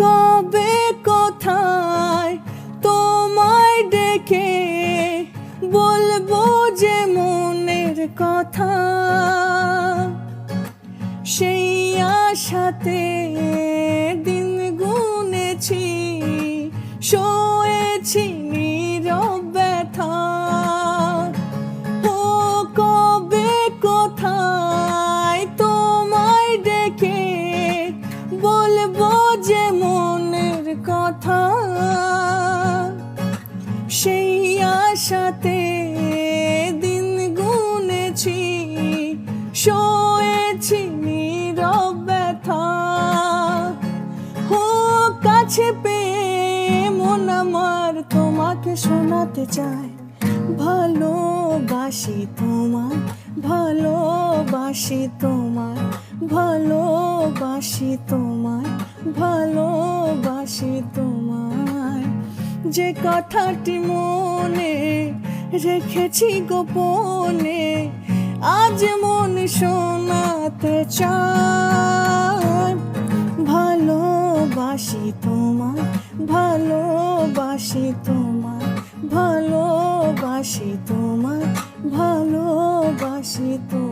কবে কোথায় তোমায় ডেকে বলবো যে মনের কথা, সেই আশাতে দিন গুনেছি, সয়েছি নীরব ব্যথা। ও কবে কোথায় তোমায় ডেকে বলবো যে মনের কথা, সেই আশাতে দিন গুনেছি, সয়েছি নীরব ব্যথা। ও কাছে পেয়ে মন আমার তোমাকে শোনাতে চায়, ভালোবাসি তোমায়, ভালোবাসি তোমায়, ভালোবাসি তোমায়, ভালোবাসি তোমায়। যে কথাটি মনে রেখেছি গোপনে, আজ মন শোনাতে চায়। ভালোবাসি তোমায়, ভালোবাসি তোমায়, ভালোবাসি তোমায়, ভালোবাসি তোমায়।